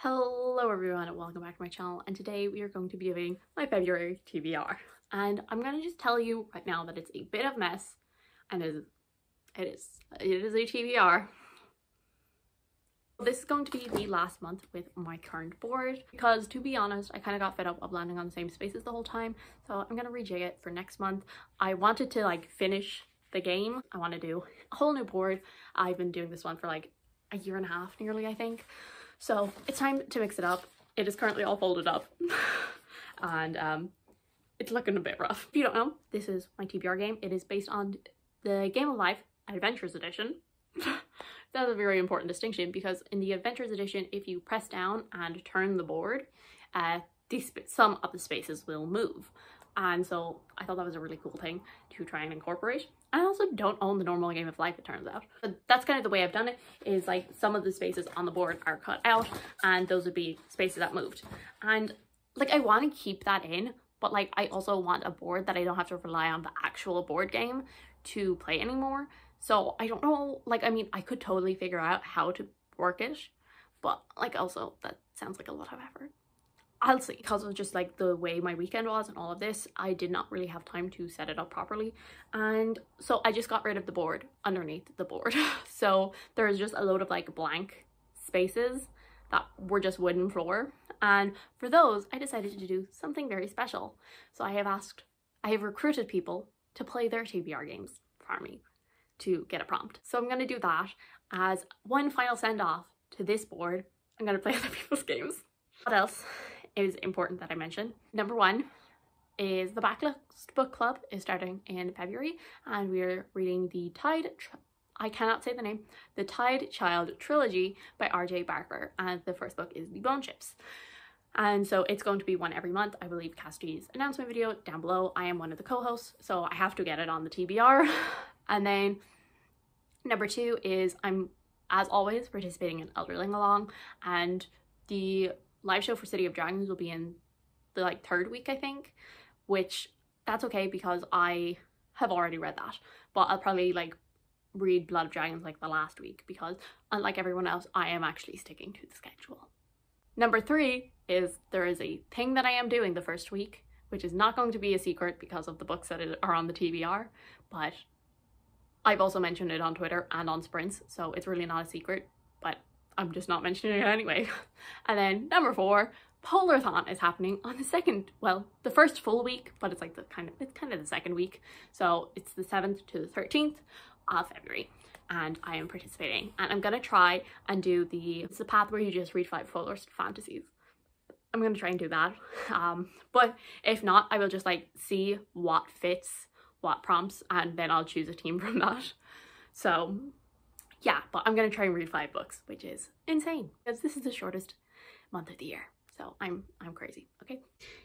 Hello everyone and welcome back to my channel, and today we are going to be doing my February TBR. And I'm going to just tell you right now that it's a bit of a mess, and it is a TBR. This is going to be the last month with my current board because, to be honest, I kind of got fed up of landing on the same spaces the whole time, so I'm going to rejig it for next month. I wanted to finish the game. I want to do a whole new board. I've been doing this one for like a year and a half nearly, I think. So it's time to mix it up. It is currently all folded up and it's looking a bit rough. If you don't know, this is my TBR game. It is based on the Game of Life Adventures Edition. That's a very important distinction because in the Adventures Edition, if you press down and turn the board, some of the spaces will move. And so I thought that was a really cool thing to try and incorporate. I also don't own the normal Game of Life, it turns out. But that's kind of the way I've done it, is like some of the spaces on the board are cut out and those would be spaces that moved. And like I want to keep that in, but like I also want a board that I don't have to rely on the actual board game to play anymore. So I don't know, like I mean I could totally figure out how to work it, but like also that sounds like a lot of effort. I'll see. Because of just like the way my weekend was and all of this, I did not really have time to set it up properly, and so I just got rid of the board underneath the board. So there's just a load of like blank spaces that were just wooden floor, and for those I decided to do something very special. So I have recruited people to play their TBR games for me to get a prompt. So I'm going to do that as one final send off to this board. I'm going to play other people's games. What else is important that I mention? Number one is the Backlash book club is starting in February, and we're reading the I cannot say the name, the Tide Child trilogy by R.J. Barker, and the first book is The Bone Chips. And so it's going to be one every month. I believe Cassidy's announcement video down below. I am one of the co-hosts, so I have to get it on the TBR. And then number two is I'm, as always, participating in Elderling Along, and the live show for City of Dragons will be in the like third week, I think, which that's okay because I have already read that, but I'll probably like read Blood of Dragons like the last week because unlike everyone else, I am actually sticking to the schedule. Number three is there is a thing that I am doing the first week, which is not going to be a secret because of the books that are on the TBR, but I've also mentioned it on Twitter and on Sprints, so it's really not a secret, but I'm just not mentioning it anyway. And then number four, Polarthon is happening on the first full week, but it's like it's kind of the second week. So it's the 7th to the 13th of February, and I am participating. And I'm gonna try and do it's the path where you just read 5 Polar fantasies. I'm gonna try and do that. But if not, I will just like see what fits what prompts, and then I'll choose a team from that. So yeah, but I'm gonna try and read 5 books, which is insane because this is the shortest month of the year. So I'm crazy. Okay,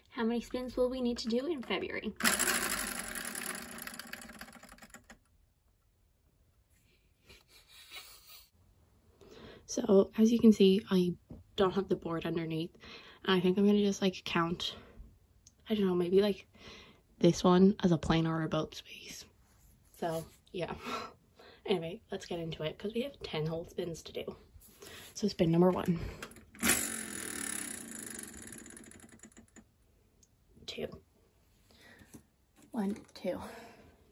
how many spins will we need to do in February? So as you can see, I don't have the board underneath, and I think I'm gonna just like count, I don't know, maybe like this one as a plane or a boat space. So yeah. Anyway, let's get into it because we have 10 whole spins to do. So spin number 1. 2. 1, 2.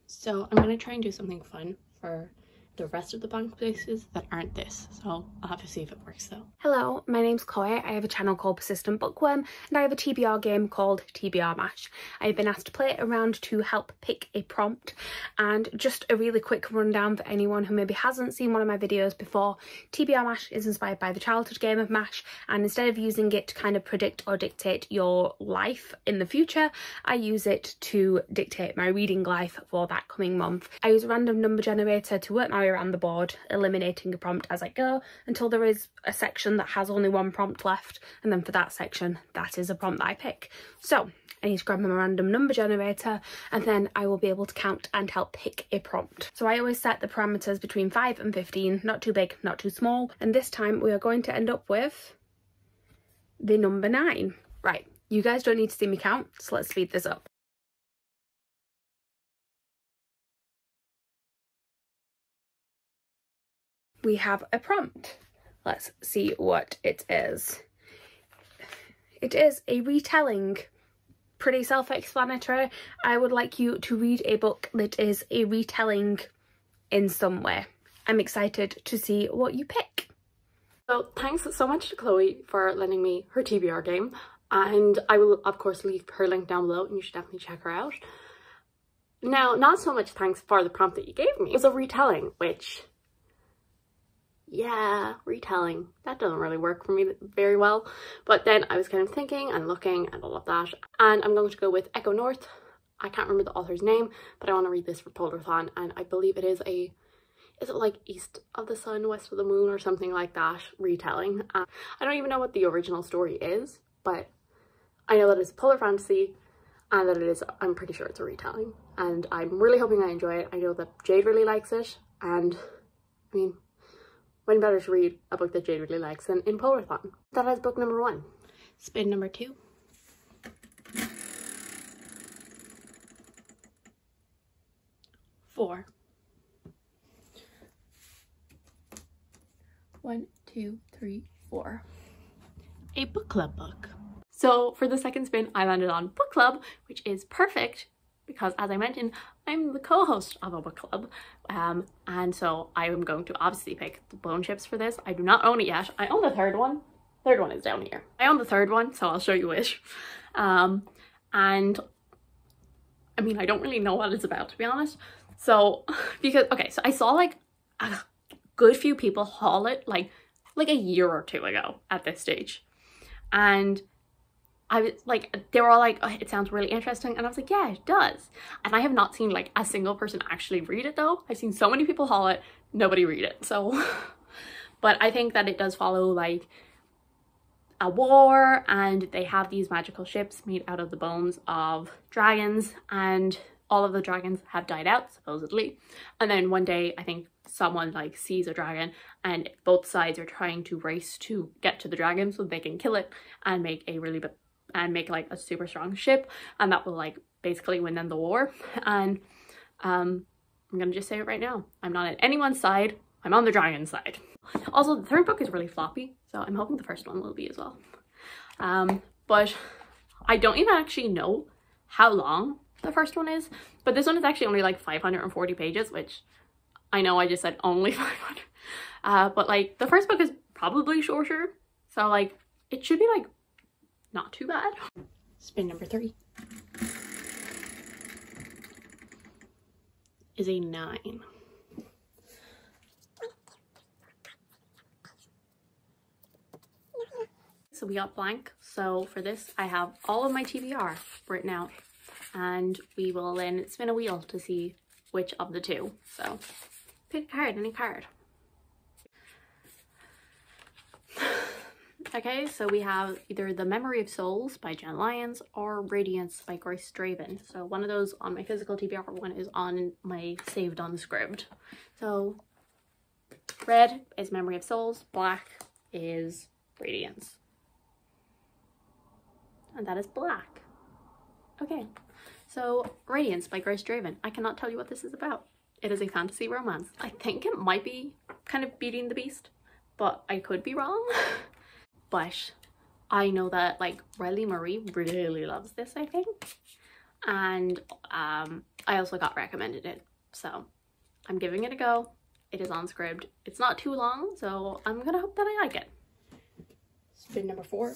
So I'm going to try and do something fun for the rest of the blank spaces that aren't this, so I'll have to see if it works though. Hello, my name's Chloe. I have a channel called Persistent Bookworm, and I have a TBR game called TBR Mash. I've been asked to play it around to help pick a prompt, and just a really quick rundown for anyone who maybe hasn't seen one of my videos before. TBR Mash is inspired by the childhood game of Mash, and instead of using it to kind of predict or dictate your life in the future, I use it to dictate my reading life for that coming month. I use a random number generator to work my way around the board, eliminating a prompt as I go until there is a section that has only one prompt left, and then for that section that is a prompt that I pick. So I need to grab my random number generator, and then I will be able to count and help pick a prompt. So I always set the parameters between 5 and 15, not too big, not too small, and this time we are going to end up with the number 9. Right, you guys don't need to see me count, so let's speed this up. We have a prompt. Let's see what it is. It is a retelling. Pretty self-explanatory. I would like you to read a book that is a retelling in some way. I'm excited to see what you pick. So thanks so much to Chloe for lending me her TBR game, and I will of course leave her link down below and you should definitely check her out. Now, not so much thanks for the prompt that you gave me. It was a retelling, which, yeah, retelling, that doesn't really work for me very well. But then I was kind of thinking and looking and all of that, and I'm going to go with Echo North. I can't remember the author's name, but I want to read this for Polderthon, and I believe it is a, is it like East of the Sun, West of the Moon or something like that retelling. I don't even know what the original story is, but I know that it's polar fantasy and that it is, I'm pretty sure it's a retelling, and I'm really hoping I enjoy it. I know that Jade really likes it, and I mean, when better to read a book that Jade really likes than in Polderthon. That is book number 1. Spin number 2. Four. 1, 2, 3, 4. A book club book. So for the second spin, I landed on book club, which is perfect because, as I mentioned, I'm the co-host of a book club. And so I am going to obviously pick the bone chips for this. I do not own it yet. I own the third one. Third one is down here. I own the third one, so I'll show you which. And I mean, I don't really know what it's about, to be honest. So, because, okay, so I saw like a good few people haul it like a year or two ago at this stage. And I was like, they were all like, oh, it sounds really interesting. And I was like, yeah, it does. And I have not seen like a single person actually read it though. I've seen so many people haul it, nobody read it. So, but I think that it does follow like a war, and they have these magical ships made out of the bones of dragons, and all of the dragons have died out supposedly. And then one day I think someone like sees a dragon, and both sides are trying to race to get to the dragon so they can kill it and make a really make like a super strong ship, and that will like basically win them the war. And I'm gonna just say it right now, I'm not on anyone's side, I'm on the dragon side. Also, the third book is really floppy, so I'm hoping the first one will be as well. But I don't even actually know how long the first one is, but this one is actually only like 540 pages, which I know I just said only 500, but like the first book is probably shorter, so like it should be like not too bad. Spin number 3 is a 9. So we got blank. So for this, I have all of my TBR written out, and we will then spin a wheel to see which of the two. So pick a card, any card. Okay, so we have either The Memory of Souls by Jen Lyons or Radiance by Grace Draven. So one of those on my physical TBR, one is on my saved on SCRIBD. So red is Memory of Souls, black is Radiance. And that is black. Okay, so Radiance by Grace Draven. I cannot tell you what this is about. It is a fantasy romance. I think it might be kind of Beauty and the Beast, but I could be wrong. But I know that like Riley Marie really loves this, I think. And I also got recommended it. So I'm giving it a go. It is on SCRIBD. It's not too long, so I'm gonna hope that I like it. Spin number 4.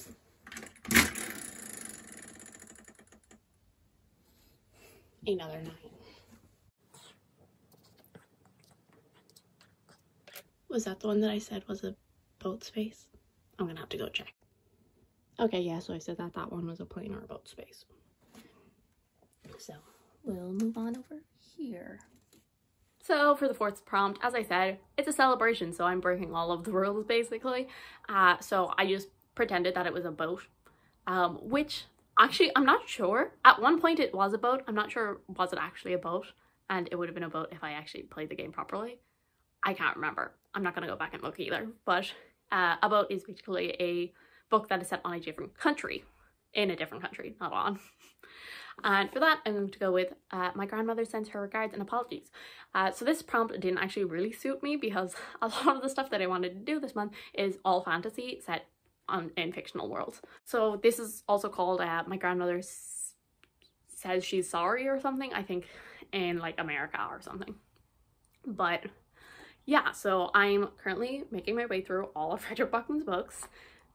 Another 9. Was that the one that I said was a boat space? I'm gonna have to go check. Okay, yeah, so I said that that one was a plane or a boat space. So we'll move on over here. So for the fourth prompt, as I said, it's a celebration, so I'm breaking all of the rules basically. So I just pretended that it was a boat, which actually I'm not sure. At one point it was a boat. I'm not sure was it actually a boat, and it would have been a boat if I actually played the game properly. I can't remember. I'm not gonna go back and look either, but a boat is basically a book that is set on a different country, in a different country, not on. And for that, I'm going to go with my grandmother sends her regards and apologies. So this prompt didn't actually really suit me because a lot of the stuff that I wanted to do this month is all fantasy set in fictional worlds. So this is also called My Grandmother Says She's Sorry or something, I think, in like America or something. But yeah, so I'm currently making my way through all of Frederick Bachman's books,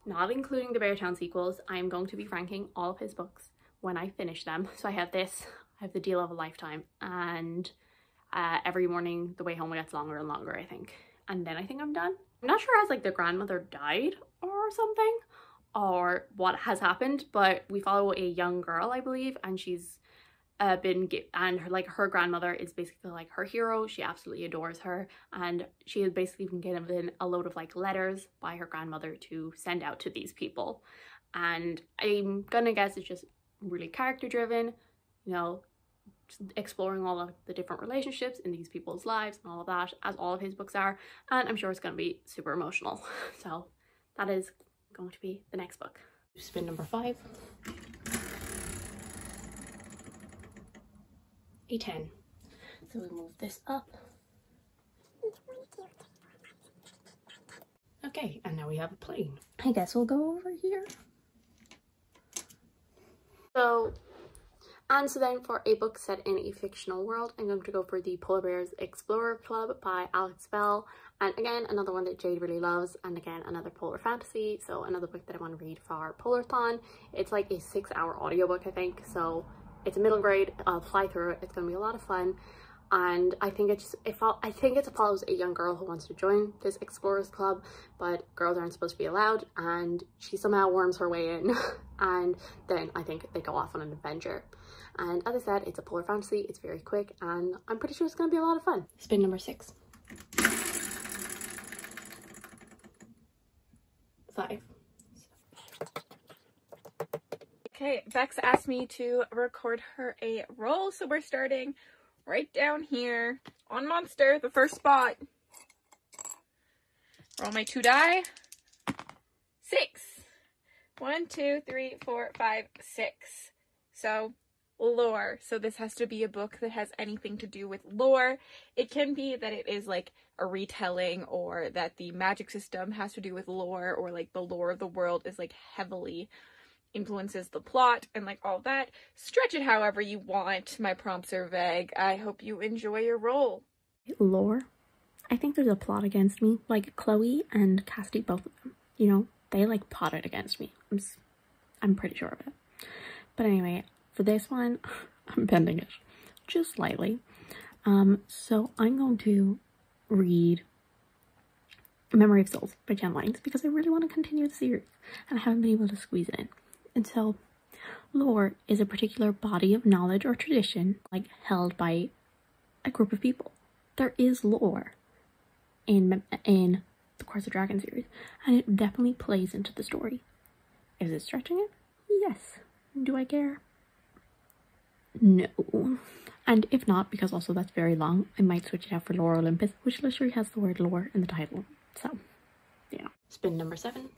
not including the Beartown sequels. I'm going to be ranking all of his books when I finish them. So I have this, I have The Deal of a Lifetime, and every morning the way home gets longer and longer, I think. And then I think I'm done. I'm not sure has like the grandmother died or something, or what has happened, but we follow a young girl, I believe, and she's and her grandmother is basically like her hero. She absolutely adores her, and she has basically been given a load of like letters by her grandmother to send out to these people. And I'm gonna guess it's just really character driven, you know, exploring all of the different relationships in these people's lives and all of that, as all of his books are, and I'm sure it's going to be super emotional. So that is going to be the next book. Spin number 5. A 10. So we move this up. Okay, and now we have a plane. I guess we'll go over here. So then for a book set in a fictional world, I'm going to go for the Polar Bears Explorer Club by Alex Bell. And again, another one that Jade really loves, and again, another polar fantasy. So another book that I want to read for Polarthon. It's like a 6-hour audiobook, I think. So it's a middle grade. I'll fly through it. It's going to be a lot of fun. And I think it follows a young girl who wants to join this Explorers Club, but girls aren't supposed to be allowed, and she somehow worms her way in. And then I think they go off on an adventure. And as I said, it's a polar fantasy, it's very quick, and I'm pretty sure it's going to be a lot of fun. Spin number 6. 5. Okay, Bex asked me to record her a roll, so we're starting right down here on Monster, the first spot. Roll my 2 die. 6. 1, 2, 3, 4, 5, 6. So lore. So this has to be a book that has anything to do with lore. It can be that it is like a retelling, or that the magic system has to do with lore, or like the lore of the world is like heavily influences the plot and like all that. Stretch it however you want. My prompts are vague. I hope you enjoy your roll. Lore. I think there's a plot against me. Like Chloe and Cassidy, both of them. You know, they like plotted against me. I'm pretty sure of it. But anyway, for this one, I'm bending it just slightly. So I'm going to read Memory of Souls by Jen Lines because I really want to continue the series and I haven't been able to squeeze it in. And so lore is a particular body of knowledge or tradition like held by a group of people. There is lore in the Course of Dragon series, and it definitely plays into the story. Is it stretching it? Yes. Do I care? No. And if not, because also that's very long, I might switch it out for Lore Olympus, which literally has the word lore in the title. So, yeah. Spin number 7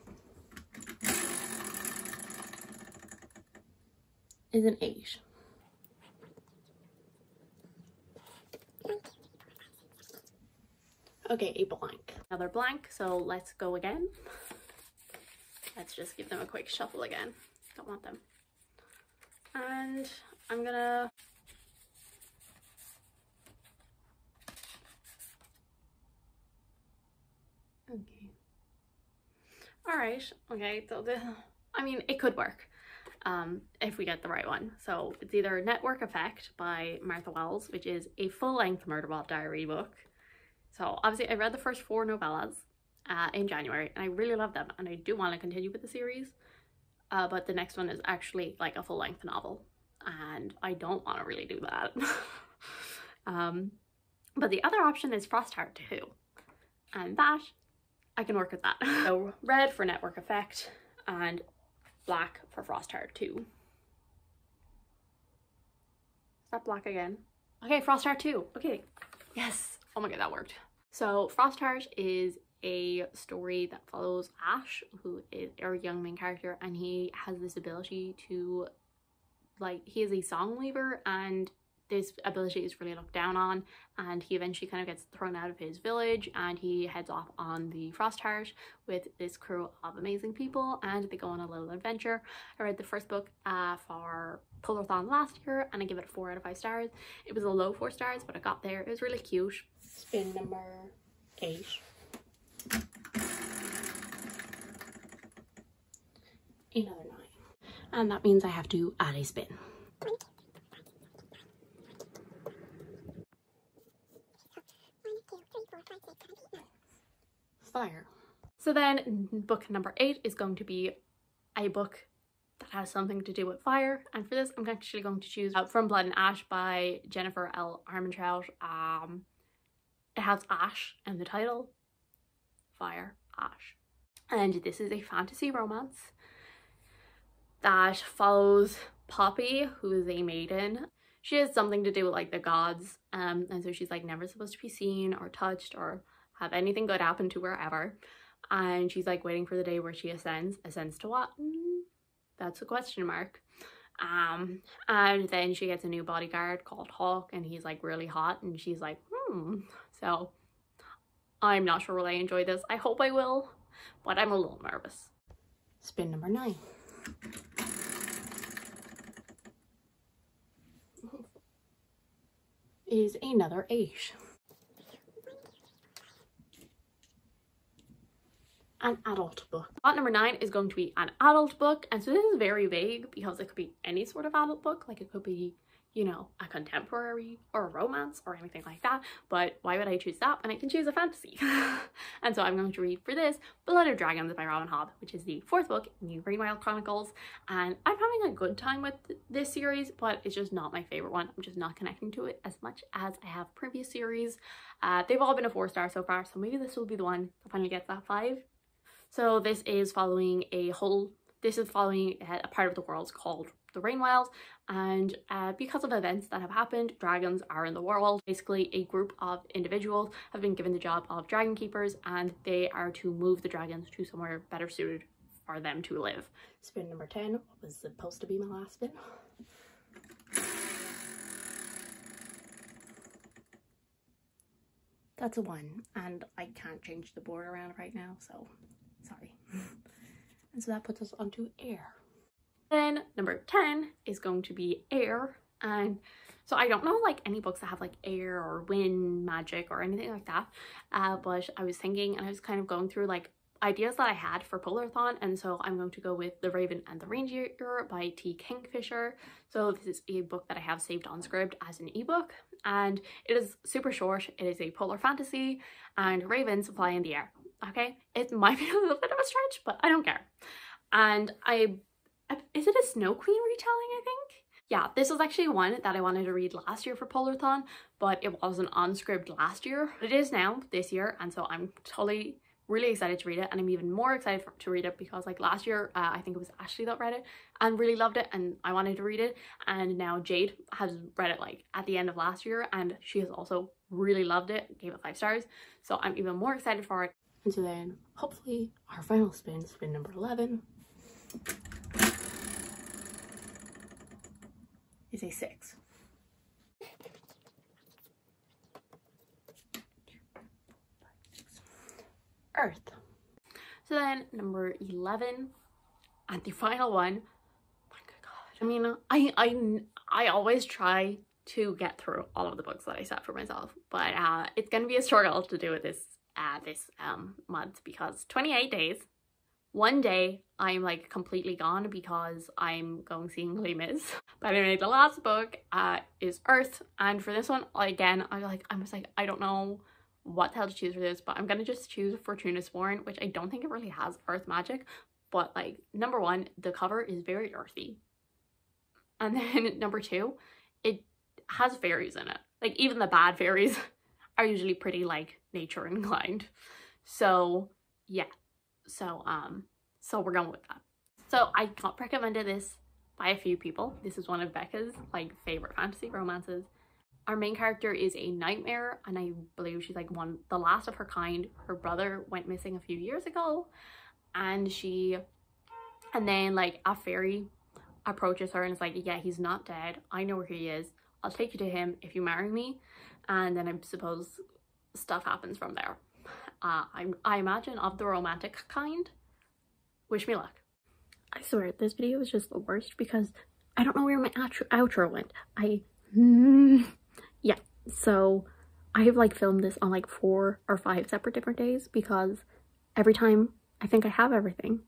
is an 8. Okay, a blank. Another blank, so let's go again. Let's just give them a quick shuffle again. Don't want them. And I'm gonna... Okay. Alright, okay, so I mean, it could work. If we get the right one. So it's either Network Effect by Martha Wells, which is a full-length Murderbot diary book. So obviously I read the first 4 novellas in January, and I really love them, and I do want to continue with the series. But the next one is actually like a full-length novel, and I don't want to really do that. But the other option is Frostheart 2, and that, I can work with that. So red for Network Effect, and black for Frostheart 2. Is that black again? Okay, Frostheart 2. Okay, yes. Oh my god, that worked. So Frostheart is a story that follows Ash, who is our young main character, and he has this ability to, like, he is a song weaver, and this ability is really looked down on, and he eventually kind of gets thrown out of his village and he heads off on the Frost Heart with this crew of amazing people, and they go on a little adventure. I read the first book for Polarthon last year and I give it a 4 out of 5 stars. It was a low 4 stars, but I got there. It was really cute. Spin number 8. Another 9. And that means I have to add a spin. Fire. So then book number 8 is going to be a book that has something to do with fire, and for this I'm actually going to choose From Blood and Ash by Jennifer L. Armentrout. It has Ash in the title. Fire, Ash. And this is a fantasy romance that follows Poppy, who is a maiden. She has something to do with like the gods, and so she's like never supposed to be seen or touched or have anything good happen to her ever. And she's like waiting for the day where she ascends. Ascends to what? That's a question mark. And then she gets a new bodyguard called Hawk, and he's like really hot, and she's like, So I'm not sure will I enjoy this. I hope I will, but I'm a little nervous. Spin number 9. Is another 8. An adult book. Spot number 9 is going to be an adult book, and so this is very vague because it could be any sort of adult book. Like it could be, you know, a contemporary or a romance or anything like that, but why would I choose that when I can choose a fantasy? And so I'm going to read for this Blood of Dragons by Robin Hobb, which is the 4th book in the Greenwild Chronicles, and I'm having a good time with this series, but it's just not my favorite one. I'm just not connecting to it as much as I have previous series. They've all been a 4 star so far, so maybe this will be the one that finally gets that 5. So this is following a part of the world called the Rainwilds, and because of events that have happened, dragons are in the world. Basically, a group of individuals have been given the job of dragon keepers, and they are to move the dragons to somewhere better suited for them to live. Spin number 10, what was supposed to be my last spin. That's a 1, and I can't change the board around right now, so sorry. And so that puts us onto air. Then number 10 is going to be air, and so I don't know like any books that have like air or wind magic or anything like that, but I was thinking, and I was kind of going through like ideas that I had for Polarthon, and so I'm going to go with The Raven and the Reindeer by T. Kingfisher. So this is a book that I have saved on SCRIBD as an ebook, and it is super short. It is a polar fantasy, and ravens fly in the air. Okay, it might be a little bit of a stretch, but I don't care. And is it a Snow Queen retelling, I think? Yeah, this was actually one that I wanted to read last year for Polarthon, but it wasn't on SCRIBD last year. It is now this year, and so I'm totally really excited to read it, and I'm even more excited to read it because like last year I think it was Ashley that read it and really loved it, and I wanted to read it, and now Jade has read it like at the end of last year, and she has also really loved it, gave it 5 stars, so I'm even more excited for it. And so then hopefully our final spin, spin number 11, is a 6. Earth. So then number 11 and the final one. My good God. I mean, I always try to get through all of the books that I set for myself, but it's gonna be a struggle to do it this month because 28 days. One day I'm like completely gone because I'm going seeing Les Mis. But anyway, the last book is Earth, and for this one again I was like I don't know what the hell to choose for this, but I'm gonna just choose Fortuna Sworn, which I don't think it really has earth magic, but like number 1, the cover is very earthy, and then number 2, it has fairies in it. Like even the bad fairies are usually pretty like nature inclined. So yeah, so we're going with that. So I got recommended this by a few people. This is one of Becca's like favorite fantasy romances. Our main character is a nightmare, and I believe she's like the last of her kind. Her brother went missing a few years ago, and then like a fairy approaches her and is like, yeah, he's not dead, I know where he is, I'll take you to him if you marry me, and then I suppose stuff happens from there. I imagine of the romantic kind. Wish me luck. I swear this video is just the worst because I don't know where my outro went. Yeah, so I have like filmed this on like 4 or 5 separate different days because every time I think I have everything,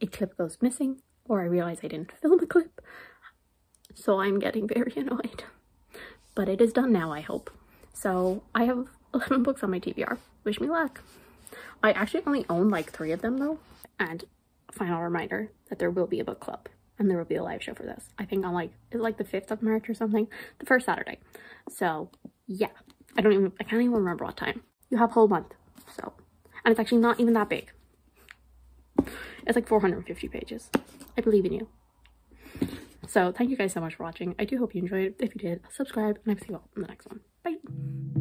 a clip goes missing or I realize I didn't film a clip. So I'm getting very annoyed. But it is done now, I hope. So I have 11 books on my TBR. Wish me luck. I actually only own like 3 of them though. And final reminder that there will be a book club and there will be a live show for this. I think on like, is it like the 5th of March or something? The first Saturday. So yeah, I can't even remember what time. You have a whole month. So, and it's actually not even that big. It's like 450 pages. I believe in you. So thank you guys so much for watching. I do hope you enjoyed it. If you did, subscribe and I will see you all in the next one. Bye.